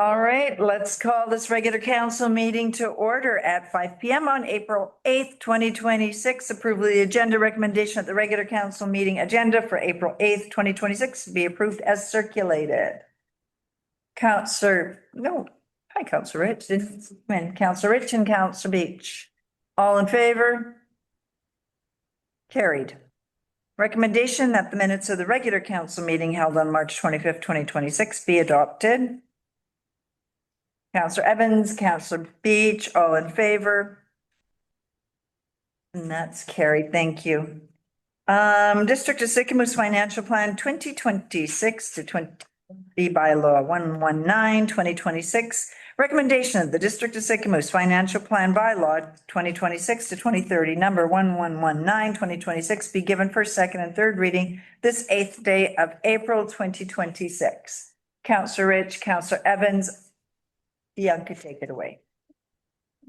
All right, let's call this regular council meeting to order at 5 PM on April 8th, 2026. Approval of the agenda recommendation at the regular council meeting agenda for April 8th, 2026 be approved as circulated. Hi, Counselor Rich, and Counselor Rich and Counselor Beach. All in favor? Carried. Recommendation that the minutes of the regular council meeting held on March 25th, 2026 be adopted. Counselor Evans, Counselor Beach, all in favor? And that's carried. Thank you. District of Sycamoose Financial Plan 2026 to 20 bylaw 119/2026. Recommendation of the District of Sycamoose Financial Plan bylaw 2026 to 2030, number 1119/2026 be given first, second, and third reading this 8th day of April 2026. Counselor Rich, Counselor Evans, Young could take it away.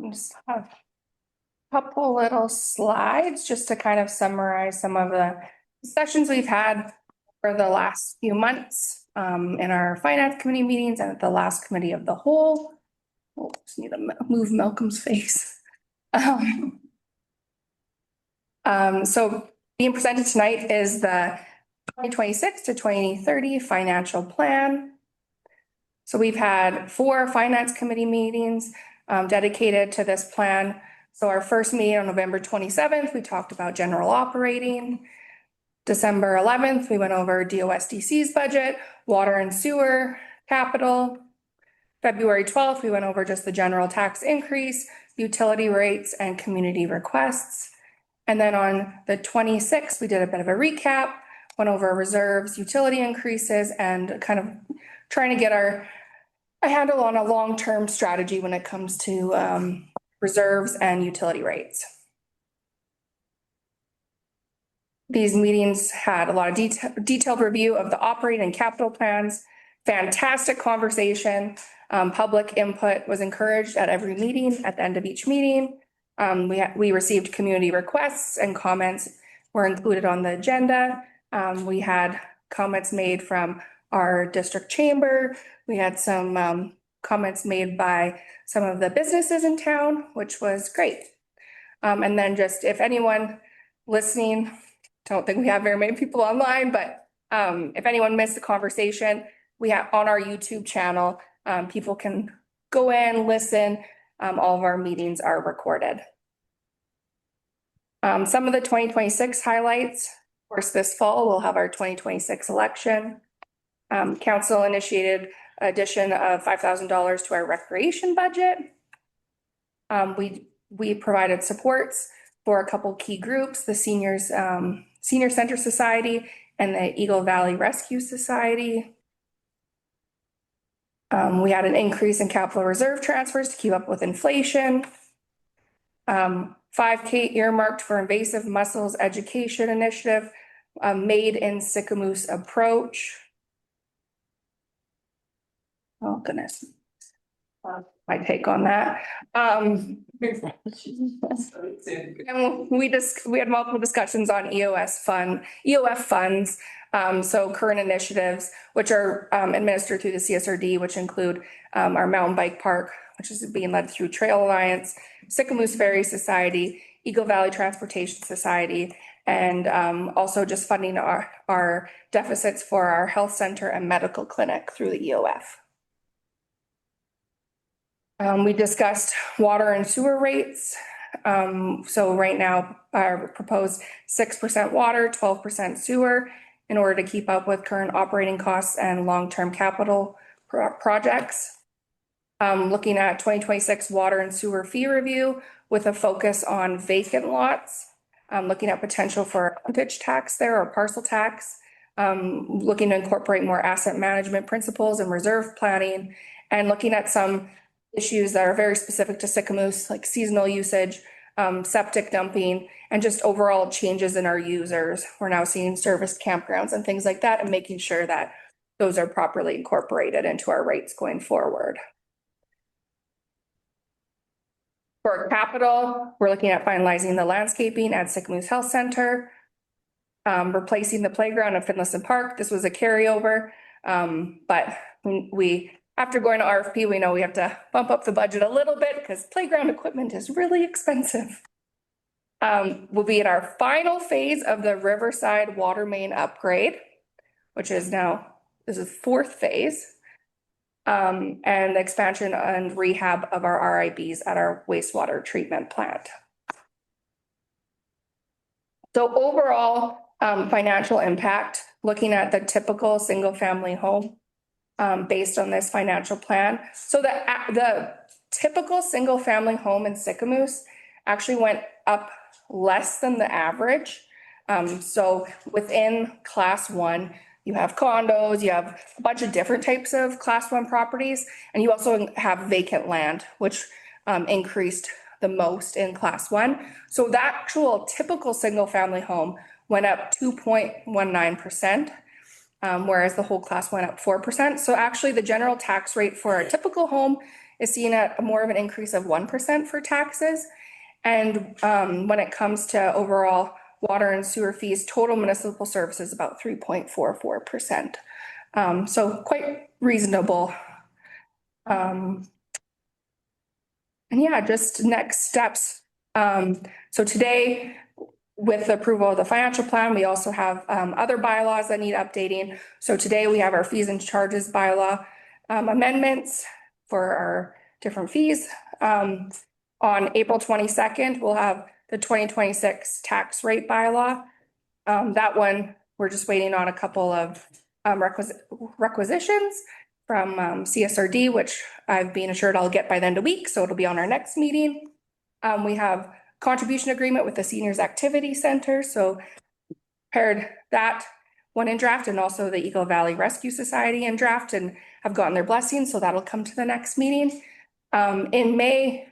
Just have a couple little slides just to kind of summarize some of the sessions we've had for the last few months in our finance committee meetings and at the last committee of the whole. Oh, just need to move Malcolm's face. So being presented tonight is the 2026 to 2030 financial plan. So we've had 4 finance committee meetings dedicated to this plan. So our first meeting on November 27th, we talked about general operating. December 11th, we went over DOSDC's budget, water and sewer, capital. February 12th, we went over just the general tax increase, utility rates, and community requests. And then on the 26th, we did a bit of a recap, went over reserves, utility increases, and kind of trying to get a handle on a long-term strategy when it comes to reserves and utility rates. These meetings had a lot of detailed review of the operating and capital plans, fantastic conversation. Public input was encouraged at every meeting, at the end of each meeting. We received community requests and comments were included on the agenda. We had comments made from our district chamber. We had some comments made by some of the businesses in town, which was great. And then just if anyone listening, don't think we have very many people online, but if anyone missed the conversation, we have on our YouTube channel, people can go in, listen. All of our meetings are recorded. Some of the 2026 highlights, of course, this fall, we'll have our 2026 election. Council initiated addition of $5,000 to our recreation budget. We provided supports for a couple key groups, the Senior Center Society and the Eagle Valley Rescue Society. We had an increase in capital reserve transfers to keep up with inflation. $5,000 earmarked for invasive mussels education initiative, made in Sycamoose approach. Oh, goodness. My take on that. And we had multiple discussions on EOF funds. So current initiatives, which are administered through the CSRD, which include our mountain bike park, which is being led through Trail Alliance, Sycamoose Ferry Society, Eagle Valley Transportation Society, and also just funding our deficits for our health center and medical clinic through the EOF. We discussed water and sewer rates. So right now, our proposed 6% water, 12% sewer in order to keep up with current operating costs and long-term capital projects. Looking at 2026 water and sewer fee review with a focus on vacant lots. Looking at potential for frontage tax there or parcel tax. Looking to incorporate more asset management principles and reserve planning, and looking at some issues that are very specific to Sycamoose, like seasonal usage, septic dumping, and just overall changes in our users. We're now seeing serviced campgrounds and things like that, and making sure that those are properly incorporated into our rates going forward. For capital, we're looking at finalizing the landscaping at Sycamoose Health Center, replacing the playground at Finlayson Park. This was a carryover, but we after going to RFP, we know we have to bump up the budget a little bit because playground equipment is really expensive. We'll be in our final phase of the Riverside water main upgrade, which is now, this is fourth phase. And the expansion and rehab of our RIBs at our wastewater treatment plant. So overall, financial impact, looking at the typical single-family home, based on this financial plan. So the typical single-family home in Sycamoose actually went up less than the average. So within class one, you have condos, you have a bunch of different types of class one properties, and you also have vacant land, which increased the most in class one. So the actual typical single family home went up 2.19%, whereas the whole class went up 4%. So actually the general tax rate for a typical home is seen at more of an increase of 1% for taxes. And when it comes to overall water and sewer fees, total municipal services about 3.44%. So quite reasonable. And yeah, just next steps. So today, with the approval of the financial plan, we also have other bylaws that need updating. So today we have our fees and charges bylaw amendments for our different fees. On April 22nd, we'll have the 2026 tax rate bylaw. That one, we're just waiting on a couple of requisitions from CSRD, which I've been assured I'll get by the end of the week, so it'll be on our next meeting. We have contribution agreement with the Seniors Activity Center, so paired that one in draft, and also the Eagle Valley Rescue Society in draft, and have gotten their blessing, so that'll come to the next meeting. In May,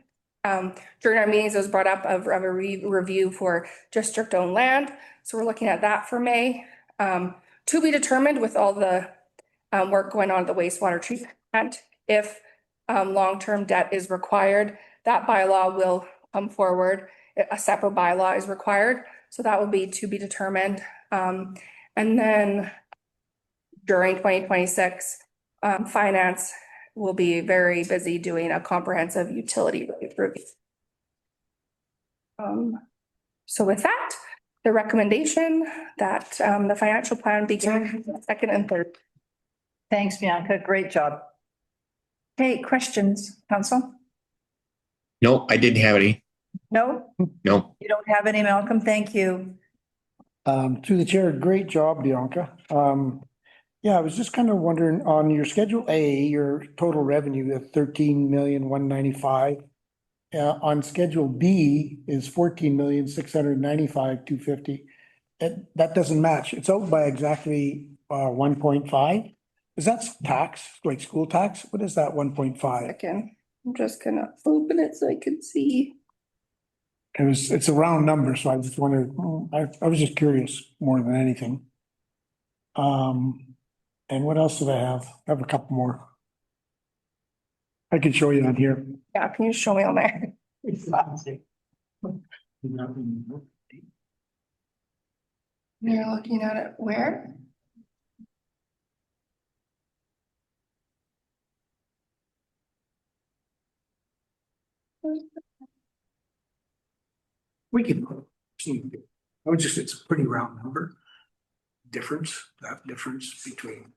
during our meetings, it was brought up of a review for district-owned land. So we're looking at that for May. To be determined with all the work going on at the wastewater treatment plant. If long-term debt is required, that bylaw will come forward. A separate bylaw is required. So that will be to be determined. And then during 2026, finance will be very busy doing a comprehensive utility review. So with that, the recommendation that the financial plan begin second and third. Thanks, Bianca. Great job. Okay, questions, council? No, I didn't have any. No, No. you don't have any, Malcolm. Thank you. Through the chair, great job, Bianca. Yeah, I was just kind of wondering on your Schedule A, your total revenue of 13,195,000. On Schedule B is 14,695,250. That doesn't match. It's out by exactly 1.5. Is that tax, like school tax? What is that 1.5? Again, I'm just gonna open it so I can see. It's a round number, so I just wondered, I was just curious more than anything. And what else did I have? I have a couple more. I can show you on here. Yeah, can you show me on there? You're looking at it where? We can put, I would just, it's a pretty round number. That difference between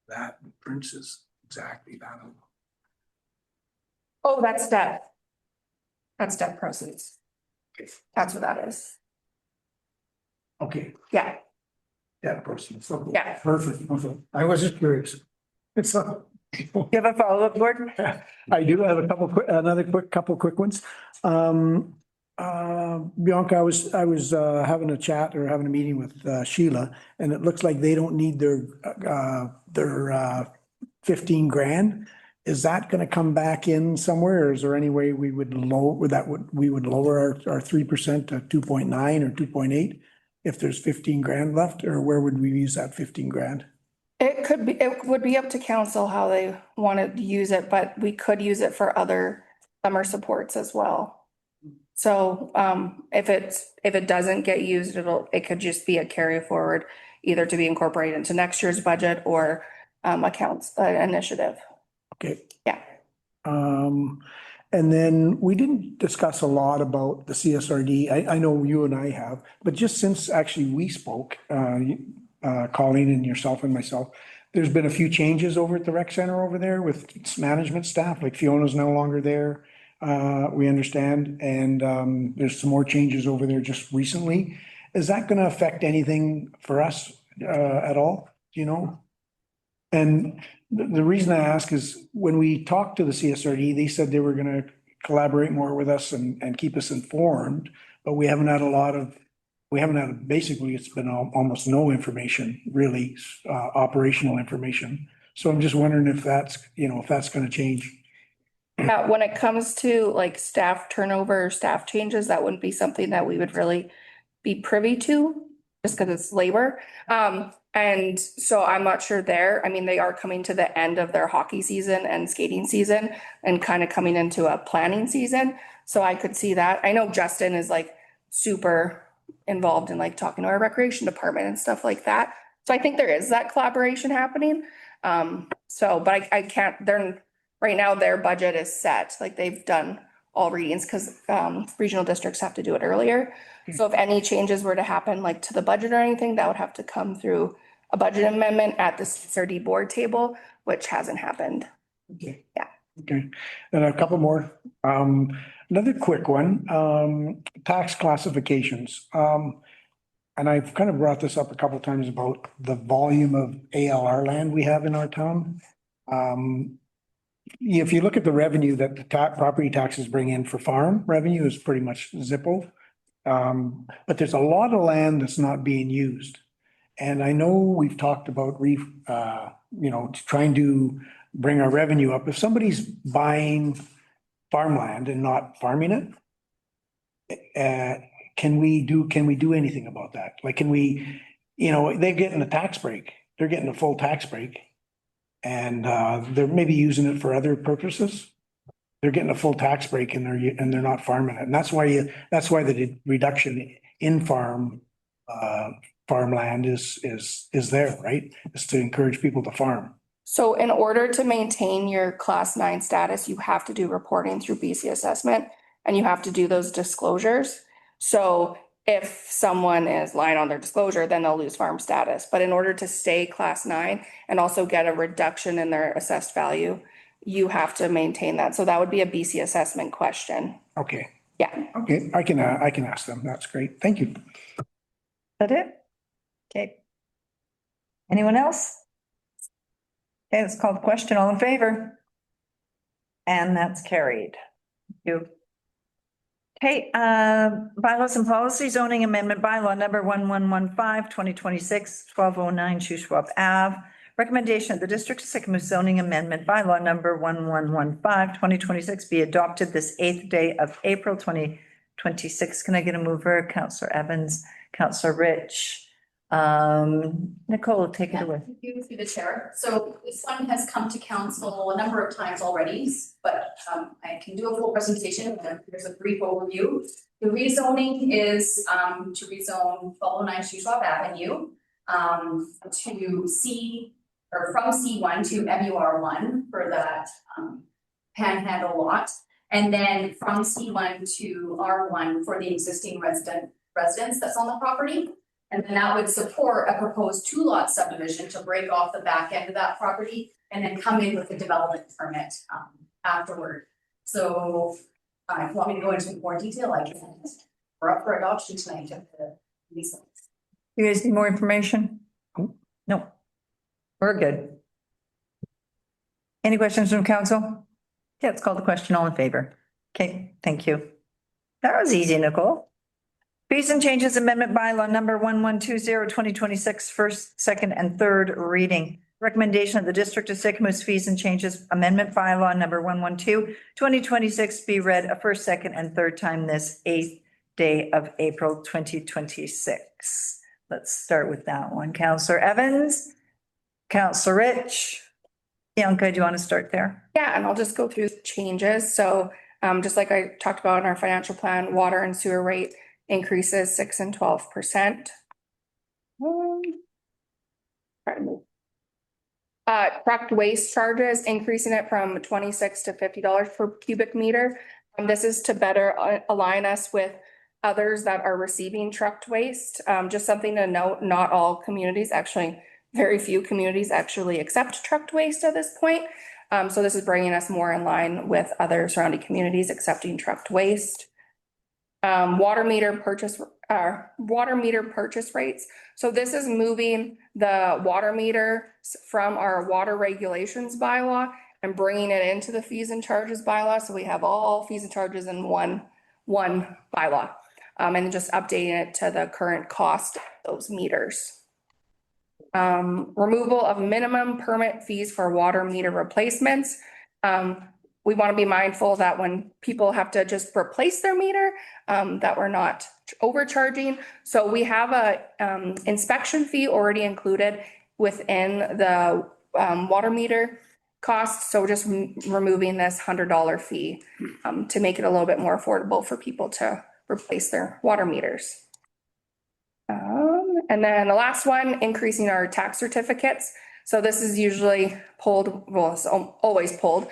that difference is exactly that. Oh, that's debt. That's debt proceeds. That's what that is. Okay, Yeah, that person. yeah. Perfect. Okay. I was just curious. It's You have a follow-up, Gordon? I do have another couple quick ones. Bianca, I was having a chat or having a meeting with Sheila, and it looks like they don't need their 15 grand. Is that gonna come back in somewhere, or is there any way we would lower our 3% to 2.9 or 2.8 if there's 15 grand left, or where would we use that 15 grand? It would be up to council how they want to use it, but we could use it for other summer supports as well. So if it doesn't get used, it could just be a carry forward, either to be incorporated into next year's budget or accounts initiative. Okay. Yeah. And then we didn't discuss a lot about the CSRD. I know you and I have, but just since actually we spoke, Colleen and yourself and myself, there's been a few changes over at the rec center over there with its management staff, like Fiona's no longer there. We understand, and there's some more changes over there just recently. Is that gonna affect anything for us, at all? Do you know? And the reason I ask is when we talked to the CSRD, they said they were gonna collaborate more with us and keep us informed, but we haven't had basically, it's been almost no information, really, operational information. So I'm just wondering if that's, if that's gonna change. When it comes to like staff turnover, or staff changes, that wouldn't be something that we would really be privy to, just because it's labor. And so I'm not sure there. I mean, they are coming to the end of their hockey season and skating season and kind of coming into a planning season. So I could see that. I know Justin is like super involved in like talking to our recreation department and stuff like that. So I think there is that collaboration happening. But I can't, right now their budget is set, like they've done all readings because regional districts have to do it earlier. So if any changes were to happen like to the budget or anything, that would have to come through a budget amendment at the CSRD board table, which hasn't happened. Okay. Yeah. Okay, and a couple more. Another quick one, tax classifications. And I've kind of brought this up a couple of times about the volume of ALR land we have in our town. If you look at the revenue that the property taxes bring in for farm revenue is pretty much Zippo. But there's a lot of land that's not being used. And I know we've talked about trying to bring our revenue up. If somebody's buying farmland and not farming it, can we do anything about that? Like, they're getting a tax break. They're getting a full tax break. And they're maybe using it for other purposes. They're getting a full tax break and they're not farming it. And that's why the reduction in farmland is there, right? Is to encourage people to farm. So in order to maintain your class 9 status, you have to do reporting through BC assessment and you have to do those disclosures. So if someone is lying on their disclosure, then they'll lose farm status. But in order to stay class 9 and also get a reduction in their assessed value, you have to maintain that. So that would be a BC assessment question. Okay. Yeah. Okay, I can ask them. That's great. Thank you. That it? Okay. Anyone else? Okay, let's call the question. All in favor? And that's carried. Thank you. Okay, bylaws and policy zoning amendment bylaw number 1115, 2026, 1209 Shuswap Ave. Recommendation of the District of Sycamore zoning amendment bylaw number 1115, 2026 be adopted this 8th day of April 2026. Can I get a mover? Councillor Evans, Councillor Rich. Nicole, take it away. Thank you through the chair. So this one has come to council a number of times already, but I can do a full presentation. Here's a brief overview. The rezoning is to rezone 1209 Shuswap Avenue to C or from C1 to MUR1 for that panhandle lot. And then from C1 to R1 for the existing residence that's on the property. And then that would support a proposed 2-lot subdivision to break off the back end of that property and then come in with a development permit afterward. So if you want me to go into more detail, I can. We're up for adoption tonight of the lease. You guys need more information? No. We're good. Any questions from council? Yeah, it's called the question. All in favor? Okay, thank you. That was easy, Nicole. Fees and changes amendment bylaw number 1120, 2026, first, second, and third reading. Recommendation of the District of Sycamoose fees and changes amendment bylaw number 112, 2026 be read a first, second, and third time this 8th day of April 2026. Let's start with that one. Councillor Evans, Councillor Rich. Bianca, do you want to start there? Yeah, and I'll just go through the changes. So just like I talked about in our financial plan, water and sewer rate increases 6% and 12%. Trucked waste charges, increasing it from 26 to $50 per cubic meter. This is to better align us with others that are receiving trucked waste. Just something to note, not all communities, actually, very few communities actually accept trucked waste at this point. So this is bringing us more in line with other surrounding communities accepting trucked waste. Water meter purchase rates. So this is moving the water meter from our water regulations bylaw and bringing it into the fees and charges bylaw. So we have all fees and charges in one bylaw. And just updating it to the current cost of those meters. Removal of minimum permit fees for water meter replacements. We want to be mindful that when people have to just replace their meter, that we're not overcharging. So we have a inspection fee already included within the water meter cost. So just removing this $100 fee to make it a little bit more affordable for people to replace their water meters. And then the last one, increasing our tax certificates. So this is usually pulled, well, it's always pulled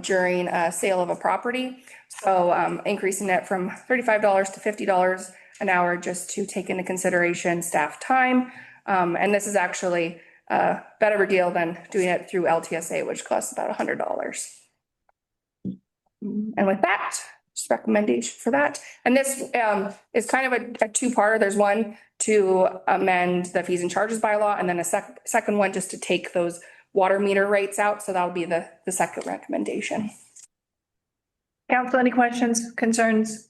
during a sale of a property. So increasing it from $35 to $50 an hour just to take into consideration staff time. And this is actually a better deal than doing it through LTSA, which costs about $100. And with that, just recommendation for that. And this is kind of a two-parter. There's one to amend the fees and charges bylaw, and then a second one just to take those water meter rates out. So that'll be the second recommendation. Council, any questions, concerns?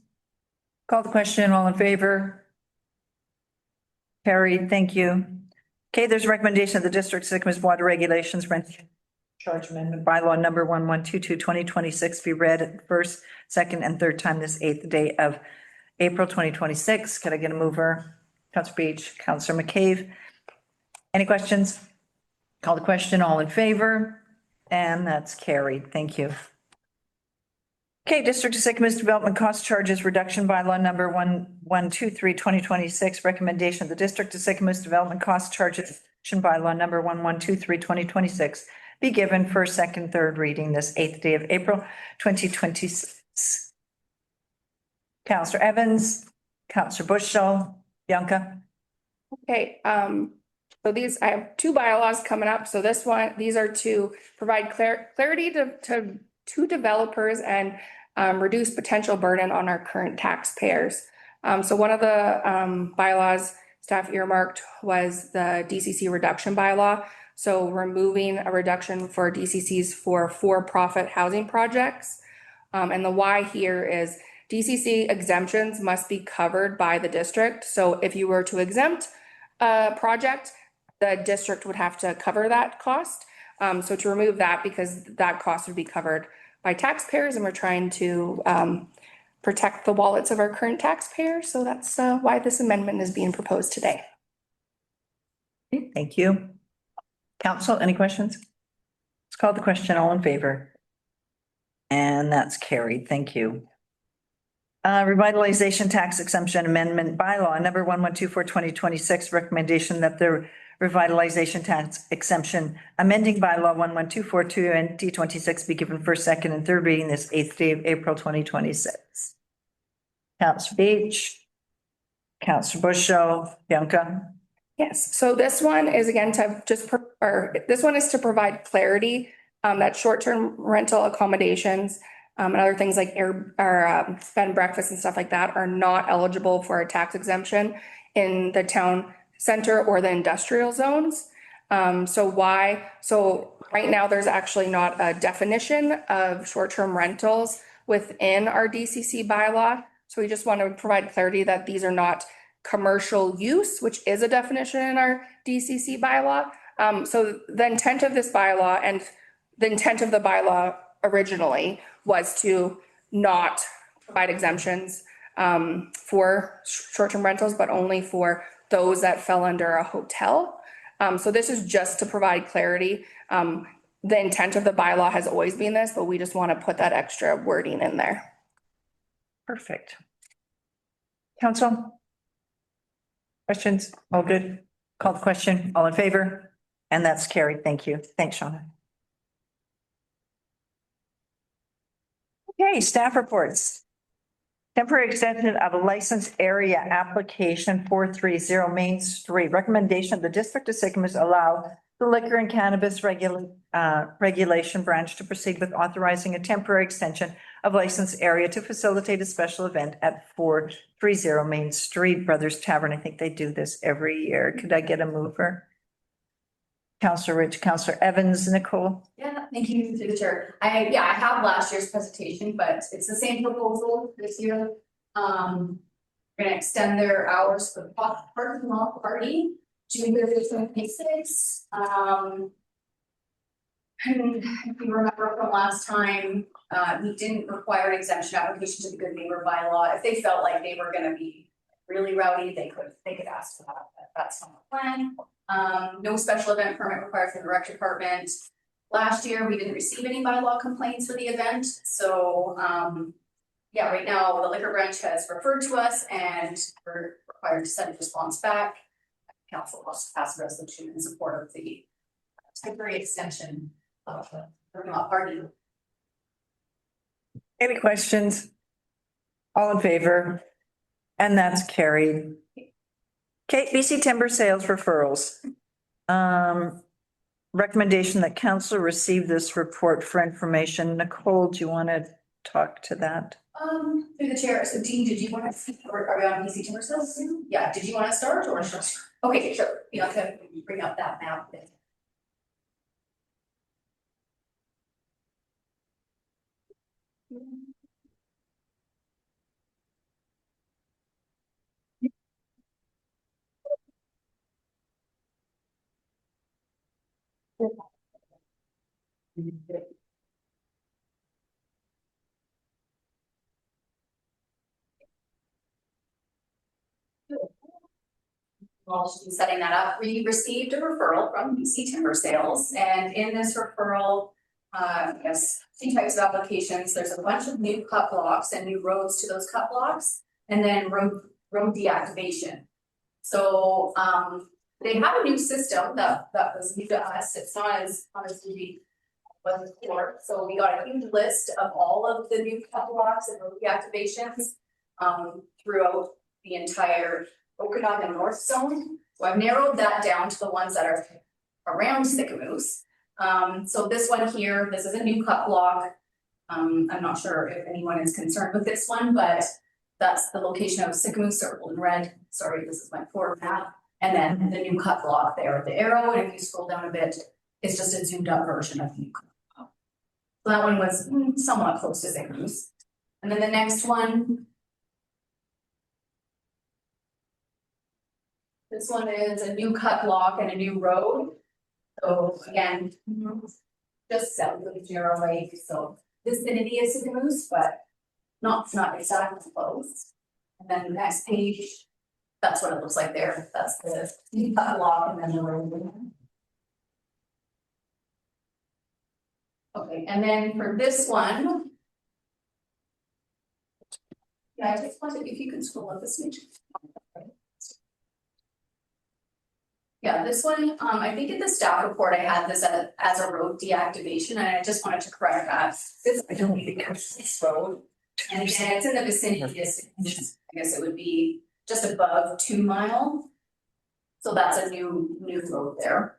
Call the question, all in favor? Carried, thank you. Okay, there's a recommendation of the district Sycamus water regulations rent charge amendment bylaw number 1122 2026 be read at first, second, and third time this 8th day of April 2026. Could I get a mover? Councillor Beach, Councillor McCabe. Any questions? Call the question, all in favor? And that's carried. Thank you. Okay, District of Sycamus Development Cost Charges Reduction Bylaw number 1123 2026. Recommendation of the District of Sycamus Development Cost Charges Reduction Bylaw number 1123 2026 be given first, second, third reading this 8th day of April 2026. Councillor Evans, Councillor Bushell, Bianca. Okay, so these, I have two bylaws coming up. So these are to provide clarity to developers and reduce potential burden on our current taxpayers. So one of the bylaws staff earmarked was the DCC reduction bylaw. So removing a reduction for DCCs for-profit housing projects. And the why here is DCC exemptions must be covered by the district. So if you were to exempt a project, the district would have to cover that cost. So to remove that, because that cost would be covered by taxpayers, and we're trying to protect the wallets of our current taxpayers. So that's why this amendment is being proposed today. Thank you. Council, any questions? Let's call the question, all in favor. And that's carried. Thank you. Revitalization tax exemption amendment bylaw number 1124 2026. Recommendation that the revitalization tax exemption amending bylaw 11242 and D26 be given first, second, and third reading this 8th day of April 2026. Councillor Beach, Councillor Bushell, Bianca. Yes, so this one is again to this one is to provide clarity that short-term rental accommodations and other things like bed and breakfast and stuff like that are not eligible for a tax exemption in the town center or the industrial zones. So why? So right now there's actually not a definition of short-term rentals within our DCC bylaw. So we just want to provide clarity that these are not commercial use, which is a definition in our DCC bylaw. So the intent of this bylaw and the intent of the bylaw originally was to not provide exemptions for short-term rentals, but only for those that fell under a hotel. So this is just to provide clarity. The intent of the bylaw has always been this, but we just want to put that extra wording in there. Perfect. Council? Questions? All good? Call the question. All in favor? And that's carried. Thank you. Thanks, Shauna. Okay, staff reports. Temporary extension of a license area application 430 Main Street. Recommendation of the District of Sycamus allow the liquor and cannabis regulation branch to proceed with authorizing a temporary extension of license area to facilitate a special event at 430 Main Street, Brothers Tavern. I think they do this every year. Could I get a mover? Counselor Rich, Counselor Evans, Nicole? Yeah, thank you through the chair. I have last year's presentation, but it's the same proposal this year. We're gonna extend their hours for the parking lot party, June 30th, 2026. And if you remember from last time, we didn't require an exemption application to the good neighbor bylaw. If they felt like they were gonna be really rowdy, they could ask for that, but that's not the plan. No special event permit required from the rec department. Last year, we didn't receive any bylaw complaints for the event, so, yeah, right now, the liquor branch has referred to us and we're required to send a response back. Council wants to pass a resolution in support of the temporary extension of the party. Any questions? All in favor? And that's carried. Okay, BC Timber Sales referrals. Recommendation that council receive this report for information. Nicole, do you want to talk to that? Through the chair, so Dean, did you want to, or are we on BC Timber Sales? Yeah, did you want to start or should I start? Okay, sure, you know, to bring up that map. While she's setting that up, we received a referral from BC Timber Sales, and in this referral, yes, two types of applications. There's a bunch of new cut blocks and new roads to those cut blocks, and then road deactivation. So, they have a new system that was new to us. It's not as easy was before. So we got a huge list of all of the new cut blocks and road deactivations throughout the entire Okanagan North Zone. So I've narrowed that down to the ones that are around Sycamoose. So this one here, this is a new cut block. I'm not sure if anyone is concerned with this one, but that's the location of Sycamoose circled in red. Sorry, this is my forward map. And then the new cut block there, the arrow, and if you scroll down a bit, it's just a zoomed up version of the new cut block. So that one was somewhat close to Sycamoose. And then the next one. This one is a new cut block and a new road. So again, just south of Jarrow Lake, so vicinity is Sycamoose, but not exactly close. And then the next page, that's what it looks like there. That's the new cut block and then the road. Okay, and then for this one. Yeah, I just wanted, if you can scroll up this page. Yeah, this one, I think in the staff report, I had this as a road deactivation, and I just wanted to correct that. This, I don't because this road. And again, it's in the vicinity, I guess it would be just above 2 mile. So that's a new road there.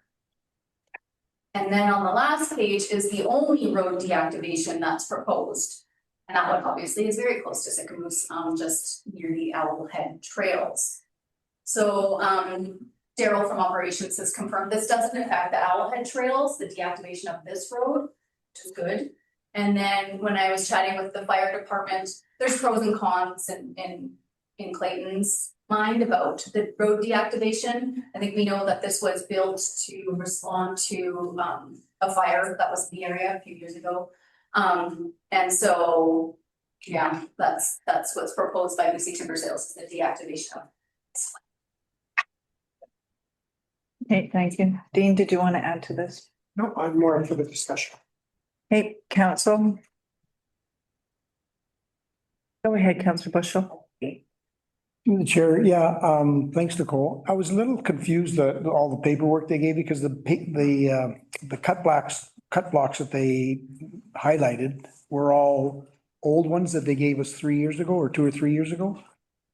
And then on the last page is the only road deactivation that's proposed. And that one obviously is very close to Sycamoose, just near the Owlhead Trails. So, Daryl from operations has confirmed this doesn't affect the Owlhead Trails, the deactivation of this road, which is good. And then when I was chatting with the fire department, there's pros and cons in Clayton's mind about the road deactivation. I think we know that this was built to respond to a fire that was in the area a few years ago. And so, yeah, that's what's proposed by BC Timber Sales, is the deactivation of this one. Okay, thank you. Dean, did you want to add to this? No, I'm more for the discussion. Hey, council. Go ahead, Councillor Bushel. Through the chair, yeah, thanks, Nicole. I was a little confused at all the paperwork they gave you because the cut blocks that they highlighted were all old ones that they gave us 3 years ago or 2 or 3 years ago.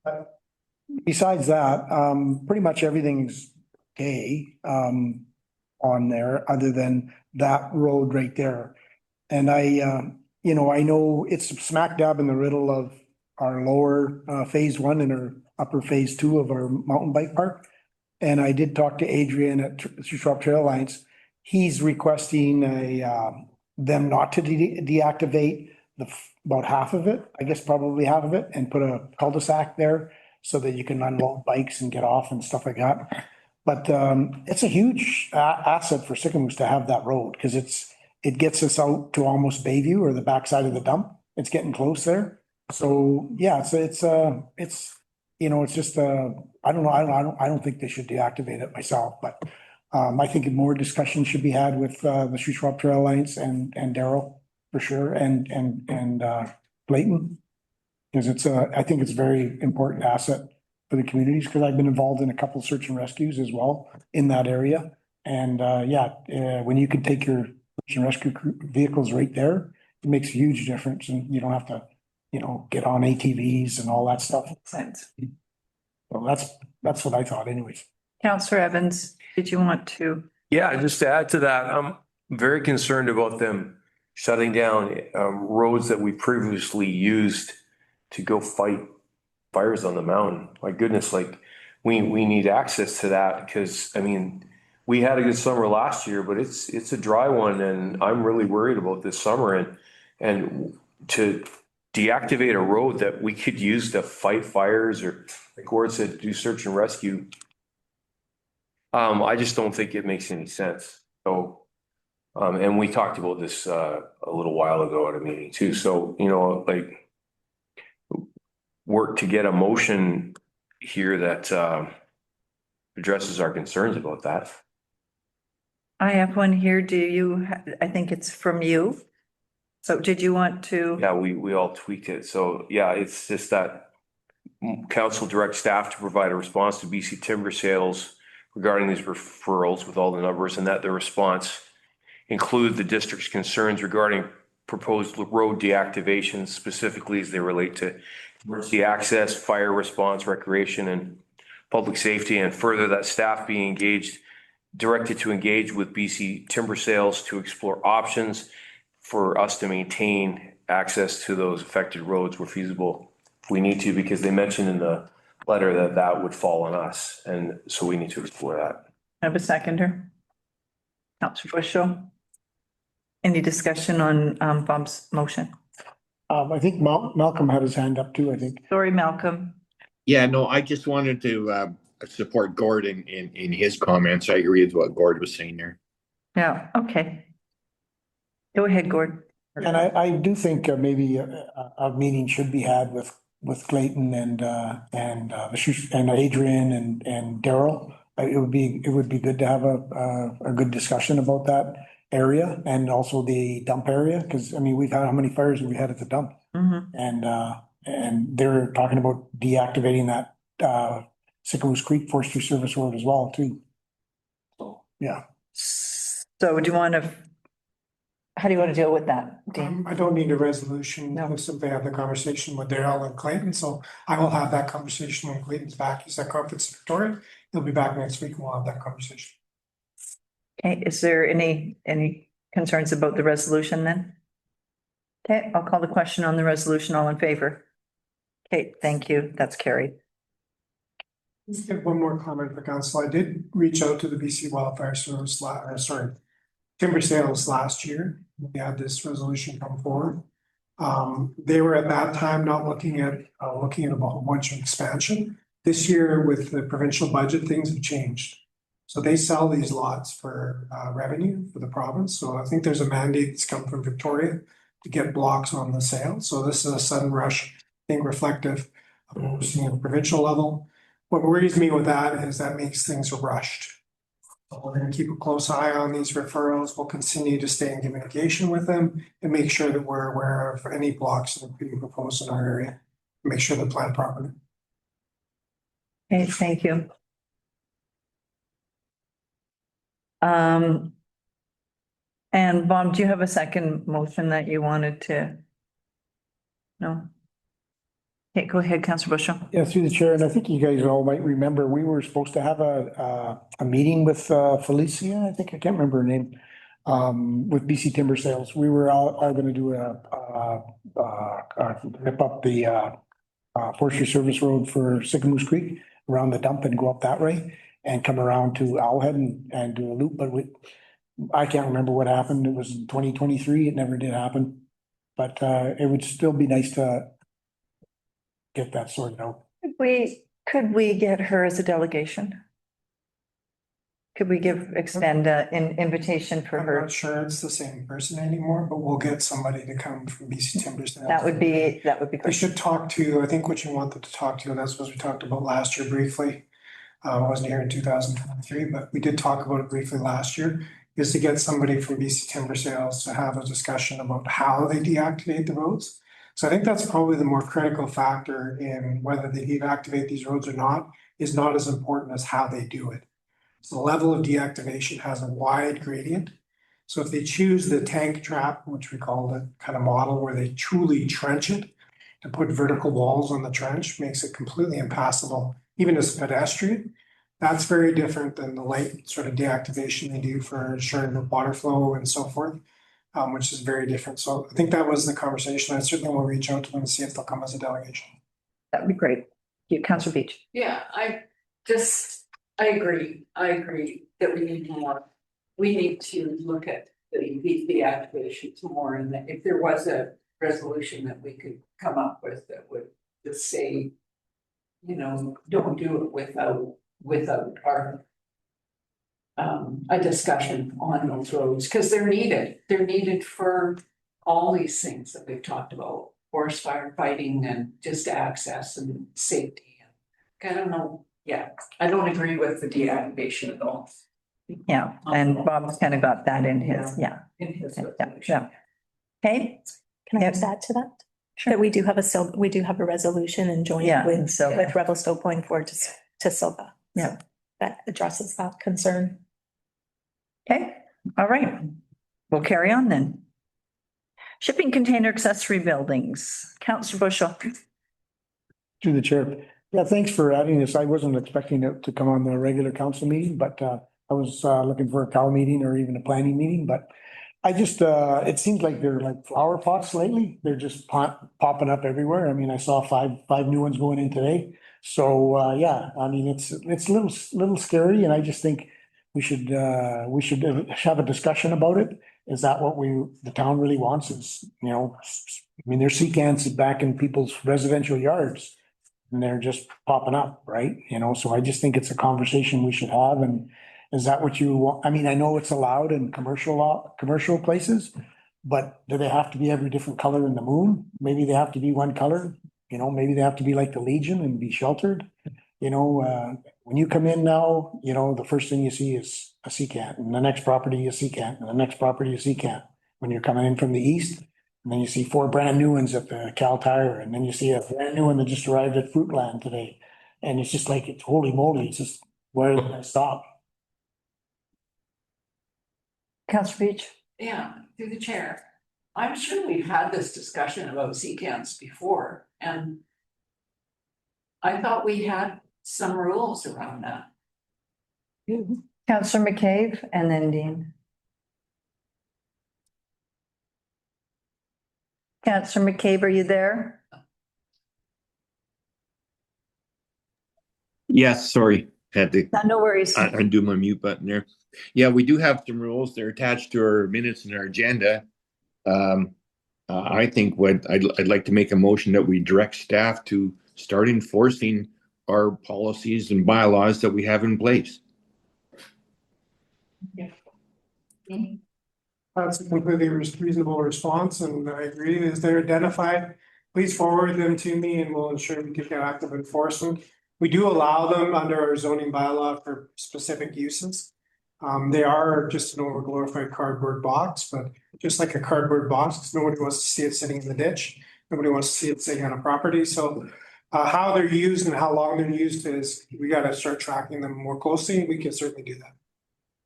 But besides that, pretty much everything's okay, on there, other than that road right there. And I know it's smack dab in the middle of our lower phase one and our upper phase two of our mountain bike park. And I did talk to Adrian at Shuswap Trail Alliance. He's requesting them not to deactivate about half of it, I guess probably half of it, and put a cul-de-sac there so that you can unload bikes and get off and stuff like that. But it's a huge asset for Sycamoose to have that road because it gets us out to almost Bayview or the backside of the dump. It's getting close there. So, yeah, it's just, I don't know, I don't think they should deactivate it myself, but I think more discussion should be had with the Shuswap Trail Alliance and Daryl for sure, and Clayton. Because I think it's a very important asset for the communities, because I've been involved in a couple of search and rescues as well in that area. And when you can take your search and rescue vehicles right there, it makes a huge difference, and you don't have to, get on ATVs and all that stuff. Sense. Well, that's what I thought anyways. Counselor Evans, did you want to? Yeah, just to add to that, I'm very concerned about them shutting down roads that we previously used to go fight fires on the mountain. My goodness, like we need access to that because I mean, we had a good summer last year, but it's a dry one, and I'm really worried about this summer and to deactivate a road that we could use to fight fires or, like Gord said, do search and rescue. I just don't think it makes any sense. So, and we talked about this a little while ago at a meeting too. So, like work to get a motion here that addresses our concerns about that. I have one here. I think it's from you. So did you want to? Yeah, we all tweaked it. So yeah, it's just that council direct staff to provide a response to BC Timber Sales regarding these referrals with all the numbers, and that the response include the district's concerns regarding proposed road deactivations, specifically as they relate to emergency access, fire response, recreation, and public safety, and further that staff be directed to engage with BC Timber Sales to explore options for us to maintain access to those affected roads where feasible if we need to, because they mentioned in the letter that would fall on us. And so we need to explore that. I have a seconder. Counselor Bushel. Any discussion on Bob's motion? I think Malcolm had his hand up too, I think. Sorry, Malcolm. Yeah, no, I just wanted to support Gord in his comments. I agree with what Gord was saying there. Yeah, okay. Go ahead, Gord. And I do think maybe a meeting should be had with Clayton and Adrian and Daryl. It would be good to have a good discussion about that area and also the dump area, because I mean, we've had, how many fires have we had at the dump? Mm-hmm. And they're talking about deactivating that Sycamoose Creek Forestry Service Road as well too. So, yeah. So how do you want to deal with that, Dean? I don't need a resolution. No. I'll simply have the conversation with Daryl and Clayton. So I will have that conversation when Clayton's back. He's at conference in Victoria. He'll be back next week and we'll have that conversation. Okay, is there any concerns about the resolution then? Okay, I'll call the question on the resolution. All in favor? Okay, thank you. That's carried. Just give one more comment for council. I did reach out to the BC Wildfire Service, Timber Sales last year. We had this resolution come forward. They were at that time not looking at a whole bunch of expansion. This year with the provincial budget, things have changed. So they sell these lots for revenue for the province. So I think there's a mandate that's come from Victoria to get blocks on the sale. So this is a sudden rush, I think reflective of what we're seeing at the provincial level. What worries me with that is that makes things rushed. So we're going to keep a close eye on these referrals. We'll continue to stay in communication with them and make sure that we're aware of any blocks that are being proposed in our area. Make sure they're planned properly. Okay, thank you. Um, and Bob, do you have a second motion that you wanted to? No? Okay, go ahead, Councillor Bushel. Yeah, through the chair, and I think you guys all might remember, we were supposed to have a meeting with Felicia, I think, I can't remember her name, with BC Timber Sales. We were all gonna do rip up the Forestry Service Road for Sycamoose Creek around the dump and go up that way and come around to Owlhead and do a loop, but I can't remember what happened. It was in 2023. It never did happen. But it would still be nice to get that sorted out. Could we get her as a delegation? Could we extend an invitation for I'm her? not sure it's the same person anymore, but we'll get somebody to come from BC Timbers. That would be We great. should talk to, I think what you wanted to talk to, and that's what we talked about last year briefly. I wasn't here in 2023, but we did talk about it briefly last year, is to get somebody from BC Timber Sales to have a discussion about how they deactivate the roads. So I think that's probably the more critical factor in whether they deactivate these roads or not, is not as important as how they do it. So the level of deactivation has a wide gradient. So if they choose the tank trap, which we call the kind of model where they truly trench it to put vertical walls on the trench, makes it completely impassable, even as a pedestrian. That's very different than the light sort of deactivation they do for ensuring the water flow and so forth, which is very different. So I think that was the conversation. I certainly will reach out to them and see if they'll come as a delegation. That'd be great. You, Councillor Beach. Yeah, I agree that we need more. We need to look at the activations more, and that if there was a resolution that we could come up with that would just say, you know, don't do it without our a discussion on those roads, because they're needed for all these things that we've talked about, forest firefighting and just access and safety. I don't know, yeah, I don't agree with the deactivation at all. Yeah, and Bob's kind of got that in his, yeah. In his Yeah, resolution. yeah. Okay, Can I just add to that? Sure. That we do have a resolution and joint Yeah, with, so- with Revelstoke going forward to Silva. Yeah. That addresses that concern. Okay, all right. We'll carry on then. Shipping container accessory buildings, Councillor Bushel. Through the chair. Yeah, thanks for adding this. I wasn't expecting it to come on the regular council meeting, but I was looking for a cow meeting or even a planning meeting, but I just, it seems like they're like flower pots lately. They're just popping up everywhere. I mean, I saw five new ones going in today. So, yeah, I mean, it's a little scary, and I just think we should have a discussion about it. Is that what the town really wants is, you know, I mean, there's sea cans back in people's residential yards and they're just popping up, right? You know, so I just think it's a conversation we should have. And is that what you want? I mean, I know it's allowed in commercial places, but do they have to be every different color in the moon? Maybe they have to be one color, you know, maybe they have to be like the Legion and be sheltered. You know, when you come in now, you know, the first thing you see is a sea can, and the next property, a sea can, and the next property, a sea can. When you're coming in from the east, and then you see 4 brand new ones at the Cal Tire, and then you see a brand new one that just arrived at Fruitland today. And it's just like, it's holy moly, it's just, where are they gonna stop? Councillor Beach. Yeah, through the chair. I'm sure we've had this discussion about sea cans before, and I thought we had some rules around that. Councillor McCabe and then Dean. Councillor McCabe, are you there? Yes, sorry, had to No worries. undo my mute button there. Yeah, we do have some rules. They're attached to our minutes and our agenda. I think I'd like to make a motion that we direct staff to start enforcing our policies and bylaws that we have in place. That's a completely reasonable response, and I agree. As they're identified, please forward them to me and we'll ensure we get active enforcement. We do allow them under our zoning bylaw for specific uses. They are just an overglorified cardboard box, but just like a cardboard box, nobody wants to see it sitting in the ditch. Nobody wants to see it sitting on a property, so How they're used and how long they're used is, we gotta start tracking them more closely. We can certainly do that.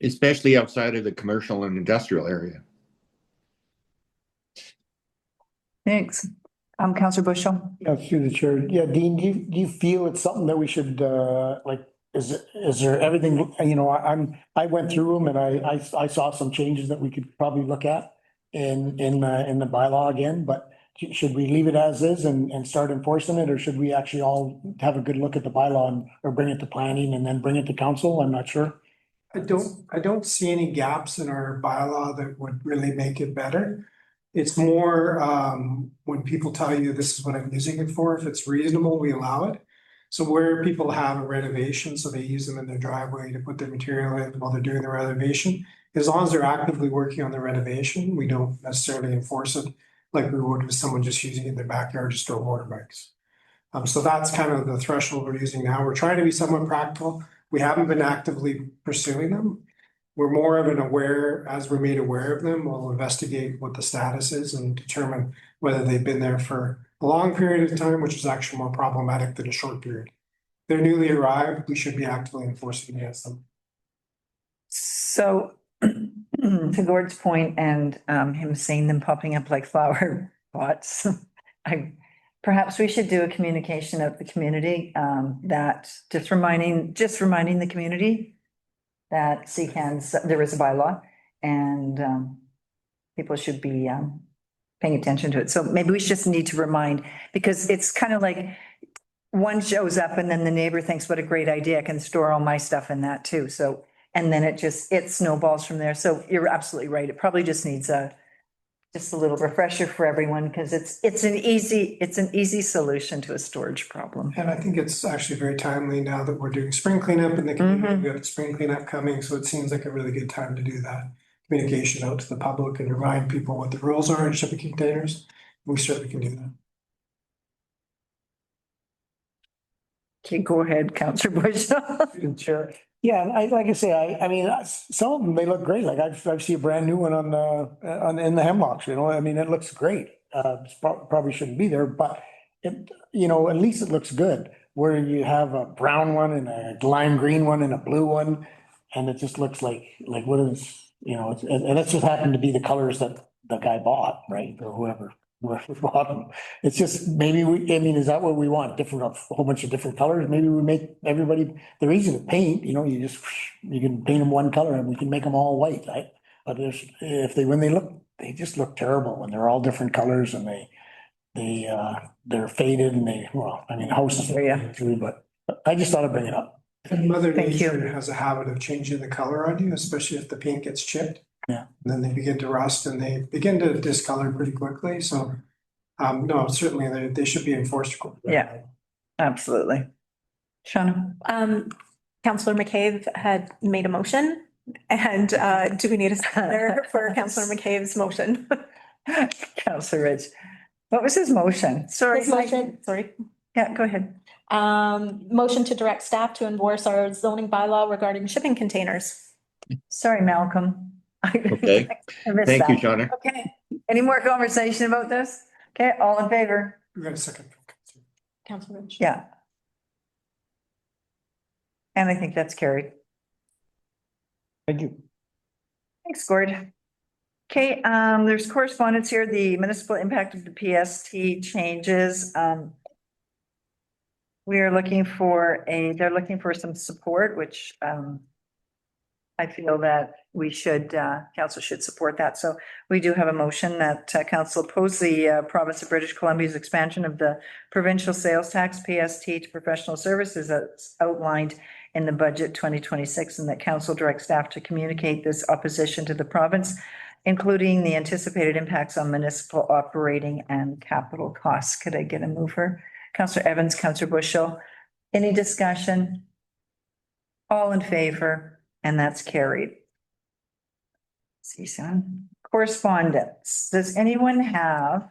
Especially outside of the commercial and industrial area. Thanks. Counselor Bushel? Yeah, through the chair. Yeah, Dean, do you feel it's something that we should, like, is there everything, you know, I went through them and I saw some changes that we could probably look at in the bylaw again, but should we leave it as is and start enforcing it, or should we actually all have a good look at the bylaw or bring it to planning and then bring it to council? I'm not sure. I don't see any gaps in our bylaw that would really make it better. It's more, when people tell you this is what I'm using it for, if it's reasonable, we allow it. So where people have a renovation, so they use them in their driveway to put their material in while they're doing the renovation. As long as they're actively working on the renovation, we don't necessarily enforce it like we would with someone just using it in their backyard to store motorbikes. So that's kind of the threshold we're using now. We're trying to be somewhat practical. We haven't been actively pursuing them. We're more of an aware, as we're made aware of them, we'll investigate what the status is and determine whether they've been there for a long period of time, which is actually more problematic than a short period. They're newly arrived, we should be actively enforcing against them. So to Gord's point and him seeing them popping up like flower pots, perhaps we should do a communication of the community, that just reminding the community that CCAN's, there is a bylaw and people should be paying attention to it. So maybe we just need to remind, because it's kind of like one shows up and then the neighbor thinks, what a great idea, I can store all my stuff in that too. So, and then it snowballs from there. So you're absolutely right. It probably just needs just a little refresher for everyone, because it's an easy solution to a storage problem. And I think it's actually very timely now that we're doing spring cleanup in the community. We have the spring cleanup coming, so it seems like a really good time to do that. Communication out to the public and remind people what the rules are in shipping containers. We certainly can do that. Okay, go ahead, Councillor Bush. Sure. Yeah, and like I say, I mean, some of them, they look great. Like I've seen a brand new one in the Hemlocks, you know, I mean, it looks great. Probably shouldn't be there, but it, you know, at least it looks good. Where you have a brown one and a lime green one and a blue one, and it just looks like what is, you know, and it just happened to be the colors that the guy bought, right? Or whoever bought them. It's just maybe I mean, is that what we want? A whole bunch of different colors? Maybe we make everybody, they're easy to paint, you know, you can paint them one color and we can make them all white, right? But they just look terrible when they're all different colors and they're faded and I mean, houses too, but I just thought I'd bring it up. And Mother Thank you. Nature has a habit of changing the color on you, especially if the paint gets chipped. Yeah. And then they begin to rust and they begin to discolor pretty quickly. So, no, certainly they should be enforced. Yeah. Absolutely. Shauna? Councillor McCabe had made a motion, and do we need a seconder for Councillor McCabe's motion? Councillor Rich. What was his motion? Sorry. His motion, sorry. Yeah, go ahead. Motion to direct staff to enforce our zoning bylaw regarding shipping containers. Sorry, Malcolm. Okay. I missed Thank you, that. Shauna. Okay. Any more conversation about this? Okay, all in favor? We got a second. Councillor Rich. Yeah. And I think that's carried. Thank you. Thanks, Gord. Okay, there's correspondence here, the municipal impact of the PST changes. They're looking for some support, which I feel that we should, council should support that. So we do have a motion that council oppose the province of British Columbia's expansion of the provincial sales tax PST to professional services as outlined in the budget 2026, and that council direct staff to communicate this opposition to the province, including the anticipated impacts on municipal operating and capital costs. Could I get a mover? Councillor Evans, Councillor Bushel, any discussion? All in favor? And that's carried. See some correspondence. Does anyone have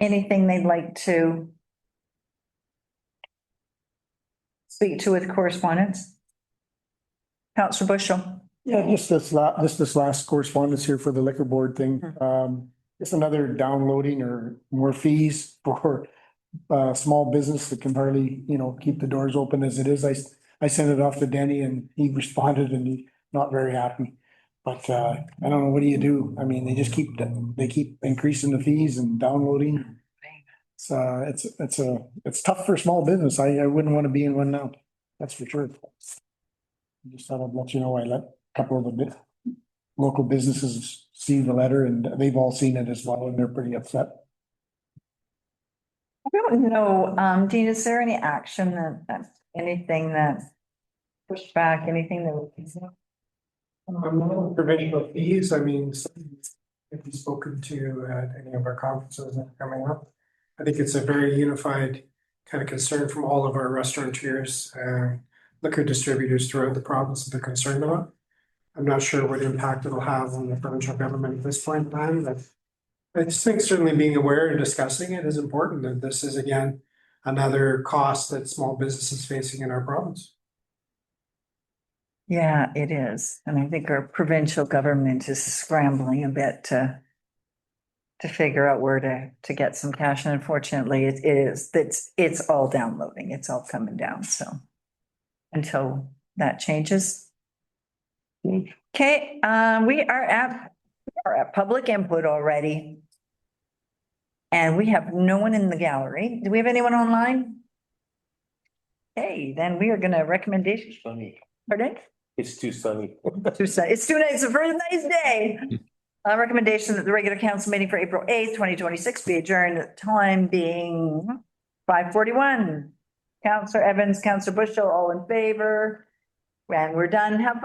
anything they'd like to speak to with correspondence? Councillor Bushel. Yeah, just this last correspondence here for the liquor board thing. It's another downloading or more fees for small business that can hardly, keep the doors open as it is. I sent it off to Denny and he responded and he's not very happy. But I don't know, what do you do? I mean, they keep increasing the fees and downloading. It's tough for small business. I wouldn't want to be in one now. That's for sure. Just thought I'd let you know, I let a couple of the local businesses see the letter and they've all seen it as well and they're pretty upset. I don't know, Dean, is there any action anything that pushed back, anything that was? Provisional fees, I mean, if you've spoken to at any of our conferences that are coming up, I think it's a very unified kind of concern from all of our restaurateurs and liquor distributors throughout the province that they're concerned about. I'm not sure what impact it'll have on the provincial government at this point in time, but I just think certainly being aware and discussing it is important, that this is again another cost that small businesses facing in our province. Yeah, it is. And I think our provincial government is scrambling a bit to figure out where to get some cash. And unfortunately, it's all downloading. It's all coming down. So until that changes. Okay, we are at public input already. And we have no one in the gallery. Do we have anyone online? Okay, then we are gonna recommendation. Funny. Pardon? It's too sunny. It's too nice, it's a very nice day. Recommendation that the regular council meeting for April 8th, 2026 be adjourned at time being 5:41. Counselor Evans, Counselor Bushel, all in favor. And we're done. Have fun.